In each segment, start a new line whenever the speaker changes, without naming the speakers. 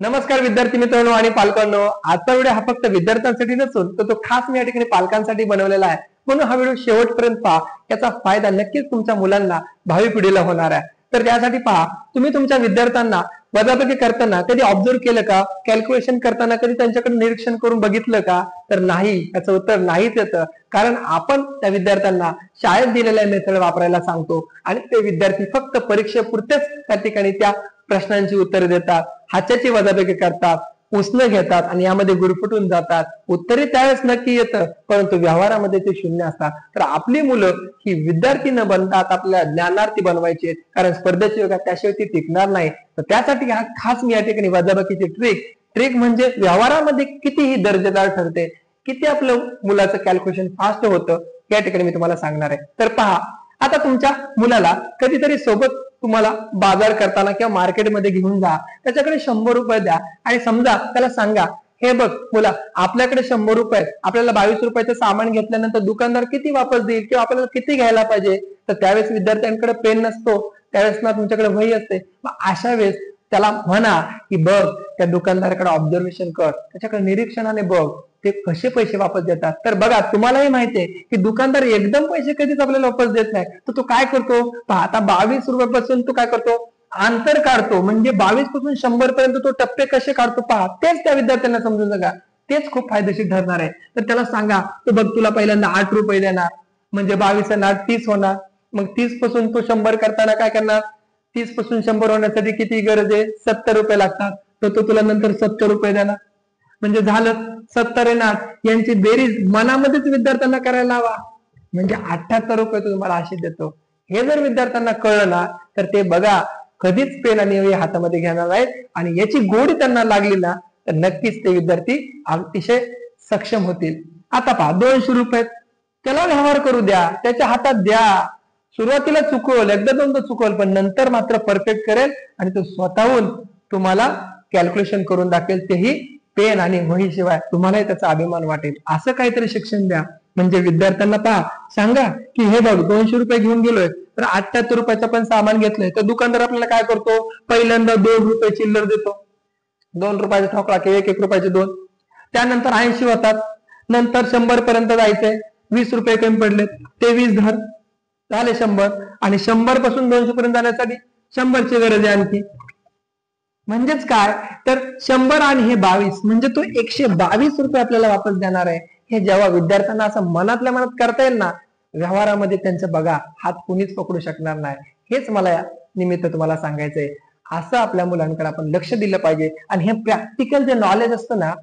नमस्कार विद्यार्थी मित्रांनो आणि पालकांनो, आजचा व्हिडिओ हा फक्त विद्यार्थ्यांसाठी नसून तर तो खास मी या ठिकाणी पालकांसाठी बनवलेला आहे. म्हणून हा व्हिडिओ शेवटपर्यंत पहा. याचा फायदा नक्कीच तुमच्या मुलांना भावी पिढीला होणार आहे. तर त्यासाठी पहा, तुम्ही तुमच्या विद्यार्थ्यांना वजाबाकी करताना कधी ऑब्झर्व केलं का? कॅल्क्युलेशन करताना कधी त्यांच्याकडे निरीक्षण करून बघितलं का? तर नाही, याचं उत्तर नाहीच येतं. कारण आपण त्या विद्यार्थ्यांना शाळेत दिलेल्या मेथड वापरायला सांगतो आणि ते विद्यार्थी फक्त परीक्षेपुरतेच त्या ठिकाणी त्या प्रश्नांची उत्तरे देतात, हाच्याची वजाबाकी करतात, उसनं घेतात आणि यामध्ये गुरफटून जातात. उत्तरे त्यावेळेस नक्की येतं, परंतु व्यवहारामध्ये ते शून्य असतात. तर आपली मुलं ही विद्यार्थी न बनतात आपल्याला ज्ञानार्थी बनवायची, कारण स्पर्धेच्या युगात त्याशिवाय ती टिकणार नाही. तर त्यासाठी हा खास मी या ठिकाणी वजाबाकीची ट्रिक म्हणजे व्यवहारामध्ये कितीही दर्जेदार ठरते, किती आपलं मुलाचं कॅल्क्युलेशन फास्ट होतं, या ठिकाणी मी तुम्हाला सांगणार आहे. तर पहा, आता तुमच्या मुलाला कधीतरी सोबत तुम्हाला बाजार करताना किंवा मार्केटमध्ये घेऊन जा, त्याच्याकडे 100 रुपये द्या आणि समजा त्याला सांगा, हे बघ मुला, आपल्याकडे 100 रुपये, आपल्याला 22 रुपयाचं सामान घेतल्यानंतर दुकानदार किती वापस देईल किंवा आपल्याला किती घ्यायला पाहिजे. तर त्यावेळेस विद्यार्थ्यांकडे पेन नसतो, त्यावेळेस ना तुमच्याकडे वही असते. मग अशा वेळेस त्याला म्हणा की बघ, त्या दुकानदाराकडे ऑब्झर्वेशन कर, त्याच्याकडे निरीक्षणाने बघ ते कसे पैसे वापस देतात. तर बघा, तुम्हालाही माहितीये की दुकानदार एकदम पैसे कधीच आपल्याला वापस देत नाही. तर तो काय करतो पहा, आता 22 रुपयापासून तो काय करतो, अंतर काढतो. म्हणजे 22 पासून 100 पर्यंत तो टप्पे कसे काढतो पहा. तेच त्या विद्यार्थ्यांना समजून बघा, तेच खूप फायदेशीर ठरणार आहे. तर त्याला सांगा, तो बघ तुला पहिल्यांदा 8 रुपये देणार, म्हणजे 22 आणि 8 30 होणार. मग 30 पासून तो 100 करताना काय करणार, 30 पासून 100 होण्यासाठी किती गरज आहे, 70 रुपये लागतात. तर तो तुला नंतर 70 रुपये देणार. म्हणजे झालं 70 आणि 8 यांची बेरीज मनामध्येच विद्यार्थ्यांना करायला हवा, म्हणजे 78 रुपये तुम्हाला असे देतो. हे जर विद्यार्थ्यांना कळलं ना, तर ते बघा कधीच पेन आणि वही हातामध्ये घेणार नाहीत आणि याची गोडी त्यांना लागली ना, तर नक्कीच ते विद्यार्थी अतिशय सक्षम होतील. आता पहा, 200 रुपये त्याला व्यवहार करू द्या, त्याच्या हातात द्या. सुरुवातीला चुकवल, एकदा दोनदा चुकवल, पण नंतर मात्र परफेक्ट करेल आणि तो स्वतःहून तुम्हाला कॅल्क्युलेशन करून दाखवेल, तेही पेन आणि वही शिवाय. तुम्हालाही त्याचा अभिमान वाटेल. असं काहीतरी शिक्षण द्या, म्हणजे विद्यार्थ्यांना पहा सांगा की हे बघ, 200 रुपये घेऊन गेलोय, तर 78 रुपयाचं पण सामान घेतलंय. तर दुकानदार आपल्याला काय करतो, पहिल्यांदा 2 रुपये चिल्लर देतो, 2 रुपयाचा ठोकळा की 1 रुपयाचे 2, त्यानंतर 80 होतात, नंतर 100 पर्यंत जायचंय, 20 रुपये कमी पडले, ते 20 धर, झाले 100. आणि 100 पासून 200 पर्यंत जाण्यासाठी 100 ची गरज आहे आणखी. म्हणजेच काय, तर 100 आणि हे 22 म्हणजे तो 122 रुपये आपल्याला वापस देणार आहे. हे जेव्हा विद्यार्थ्यांना असं मनातल्या मनात करता येईल ना, व्यवहारामध्ये त्यांचं बघा हात कुणीच पकडू शकणार नाही. हेच मला या निमित्त तुम्हाला सांगायचंय. असं आपल्या मुलांकडे आपण लक्ष दिलं पाहिजे आणि हे प्रॅक्टिकल जे नॉलेज असतं ना,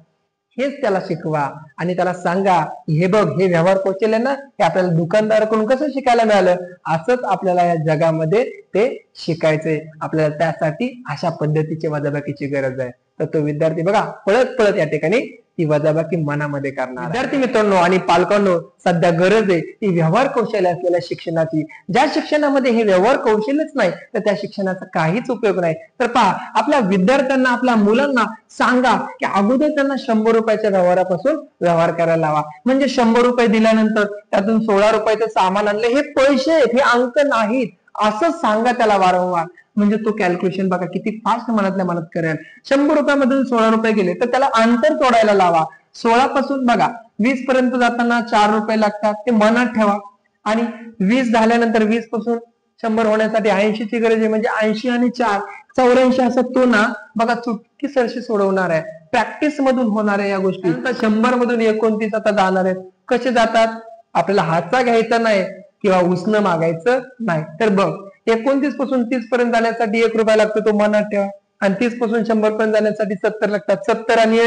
हेच त्याला शिकवा आणि त्याला सांगा, हे बघ, हे व्यवहार कौशल्य ना, हे आपल्याला दुकानदाराकडून कसं शिकायला मिळालं, असंच आपल्याला या जगामध्ये ते शिकायचंय. आपल्याला त्यासाठी अशा पद्धतीची वजाबाकीची गरज आहे. तर तो विद्यार्थी बघा पळत पळत या ठिकाणी ती वजाबाकी मनामध्ये करणार. विद्यार्थी मित्रांनो आणि पालकांनो, सध्या गरज आहे ती व्यवहार कौशल्य असलेल्या शिक्षणाची. ज्या शिक्षणामध्ये हे व्यवहार कौशल्यच नाही, तर त्या शिक्षणाचा काहीच उपयोग नाही. तर पहा, आपल्या विद्यार्थ्यांना, आपल्या मुलांना सांगा की अगोदर त्यांना 100 रुपयाच्या व्यवहारापासून व्यवहार करायला हवा. म्हणजे 100 रुपये दिल्यानंतर त्यातून 16 रुपयाचं सामान आणलं, हे पैसे आहेत, हे अंक नाहीत, असं सांगा त्याला वारंवार. म्हणजे तो कॅल्क्युलेशन बघा किती फास्ट मनातल्या मनात करेल. 100 रुपयामधून 16 रुपये गेले, तर त्याला अंतर तोडायला लावा. 16 पासून बघा 20 पर्यंत जाताना 4 रुपये लागतात, ते मनात ठेवा. आणि 20 झाल्यानंतर 20 पासून 100 होण्यासाठी 80 ची गरज आहे, म्हणजे 80 आणि 4 84. असं तो ना बघा चुटकी सरशी सोडवणार आहे. प्रॅक्टिस मधून होणार आहे या गोष्टी. 100 मधून 29 आता जाणार आहेत. कसे जातात, आपल्याला हातचा घ्यायचा नाही किंवा उसनं मागायचं नाही. तर बघ, 29 पासून 30 पर्यंत जाण्यासाठी 1 रुपया लागतो, तो मनात ठेवा. आणि 30 पासून 100 पर्यंत जाण्यासाठी 70 लागतात. 70 आणि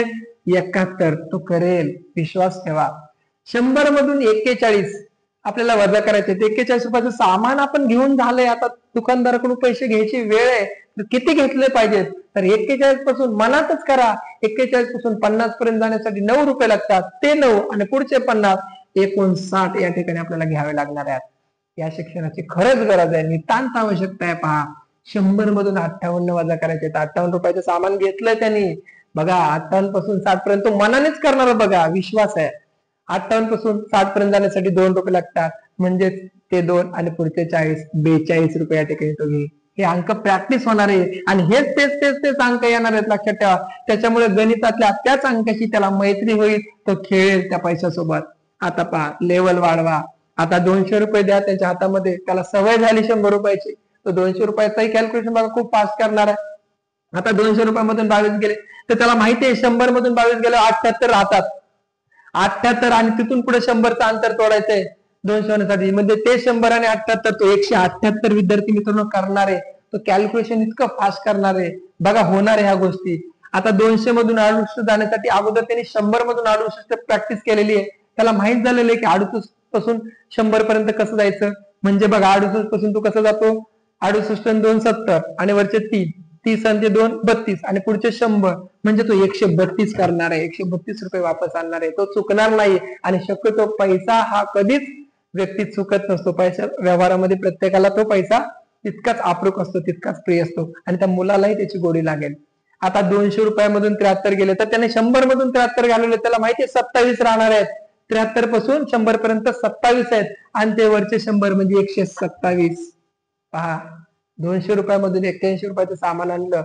71 तो करेल, विश्वास ठेवा. 100 मधून 41 आपल्याला वजा करायचे. 41 रुपयाचं सामान आपण घेऊन झालंय, आता दुकानदाराकडून पैसे घ्यायची वेळ आहे. किती घेतले पाहिजेत, तर 41 पासून मनातच करा. 41 पासून 50 पर्यंत जाण्यासाठी 9 रुपये लागतात, ते 9 आणि पुढचे 50, 59 या ठिकाणी आपल्याला घ्यावे लागणार आहेत. या शिक्षणाची खरंच गरज आहे, नितांत आवश्यकता आहे. पहा, 100 मधून 58 वजा करायचे, तर 58 रुपयाचं सामान घेतलंय त्यांनी. बघा 58 पासून 60 पर्यंत मनानेच करणार, बघा विश्वास आहे. 58 पासून 60 पर्यंत जाण्यासाठी 2 रुपये लागतात, म्हणजेच ते 2 आणि पुढचे 40, 42 रुपये या ठिकाणी तो घेईल. हे अंक प्रॅक्टिस होणार आहे आणि हेच तेच अंक येणार आहेत, लक्षात ठेवा. त्याच्यामुळे गणितातल्या त्याच अंकाची त्याला मैत्री होईल, तो खेळेल त्या पैशासोबत. आता पहा, लेवल वाढवा. आता 200 रुपये द्या त्याच्या हातामध्ये, त्याला सवय झाली 100 रुपयाची, तो 200 रुपयाचाही कॅल्क्युलेशन बघा खूप फास्ट करणार आहे. आता 200 रुपयामधून 22 गेले तर त्याला माहिती आहे 100 मधून 22 गेले 78 राहतात. 78 आणि तिथून पुढे 100चं अंतर तोडायचंय 200 होण्यासाठी. म्हणजे ते 100 आणि 78 तो 178 विद्यार्थी मित्रांनो करणार आहे. तो कॅल्क्युलेशन इतकं फास्ट करणार आहे, बघा होणार आहे ह्या गोष्टी. आता 200 मधून 68 जाण्यासाठी अगोदर त्यांनी 100 मधून 68 प्रॅक्टिस केलेली आहे. त्याला माहित झालेलं आहे की 68 पासून 100 पर्यंत कसं जायचं. म्हणजे बघा 68 पासून तो कसं जातो, 68 आणि 2 70 आणि वरचे 30 आणि 2 32 आणि पुढचे 100, म्हणजे तो 132 करणार आहे. 132 रुपये वापस आणणार आहे. तो चुकणार नाही. आणि शक्यतो पैसा हा कधीच व्यक्ती चुकत नसतो. पैसा व्यवहारामध्ये प्रत्येकाला तो पैसा तितकाच अप्रूप असतो, तितकाच प्रिय असतो आणि त्या मुलालाही त्याची गोडी लागेल. आता 200 रुपयामधून 73 गेले तर त्याने 100 मधून 73 घालवले, त्याला माहिती आहे 27 राहणार आहेत. 73 पासून 100 पर्यंत 27 आहेत आणि ते वरचे 100 म्हणजे 127. पहा, 200 रुपयामधून 81 रुपयाचं सामान आणलं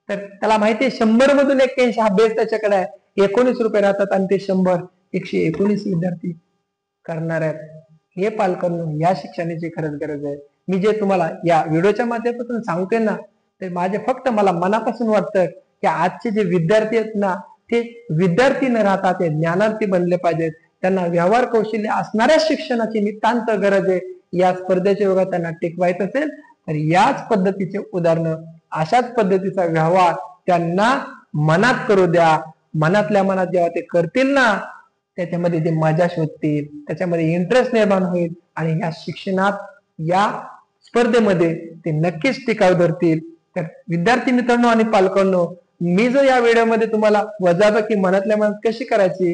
तर त्याला माहिती आहे 100 मधून 81 हा बेस त्याच्याकडे आहे. 19 रुपये राहतात आणि ते 100 119 विद्यार्थी करणार आहेत. हे पालकांनो, या शिक्षणाची खरंच गरज आहे. मी जे तुम्हाला या व्हिडिओच्या माध्यमातून सांगतोय ना, ते माझे फक्त मला मनापासून वाटतं की आजचे जे विद्यार्थी आहेत ना, ते विद्यार्थी न राहता ते ज्ञानार्थी बनले पाहिजेत. त्यांना व्यवहार कौशल्य असणाऱ्या शिक्षणाची नितांत गरज आहे. या स्पर्धेच्या युगात त्यांना टिकवायचं असेल तर याच पद्धतीचे उदाहरणं, अशाच पद्धतीचा व्यवहार त्यांना मनात करू द्या. मनातल्या मनात जेव्हा ते करतील ना, त्याच्यामध्ये ते मजा शोधतील, त्याच्यामध्ये इंटरेस्ट निर्माण होईल आणि या शिक्षणात, या स्पर्धेमध्ये ते नक्कीच टिकाव धरतील. तर विद्यार्थी मित्रांनो आणि पालकांनो, मी जो या व्हिडिओमध्ये तुम्हाला वजाबाकी मनातल्या मनात कशी करायची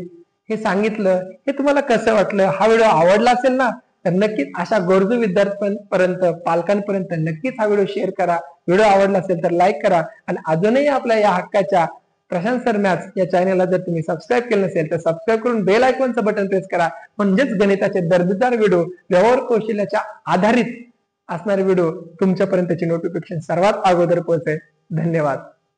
हे सांगितलं, हे तुम्हाला कसं वाटलं? हा व्हिडिओ आवडला असेल ना, तर नक्कीच अशा गरजू विद्यार्थ्यांपर्यंत, पालकांपर्यंत नक्कीच हा व्हिडिओ शेअर करा. व्हिडिओ आवडला असेल तर लाईक करा आणि अजूनही आपल्या या हक्काच्या प्रशांत सर मॅथ्स या चॅनलला जर तुम्ही सबस्क्राईब केलं नसेल तर सबस्क्राईब करून बेल आयकॉनचं बटन प्रेस करा. म्हणजेच गणिताचे दर्जेदार व्हिडिओ, व्यवहार कौशल्याच्या आधारित असणारे व्हिडिओ तुमच्यापर्यंतची नोटिफिकेशन सर्वात अगोदर पोहोचेल. धन्यवाद.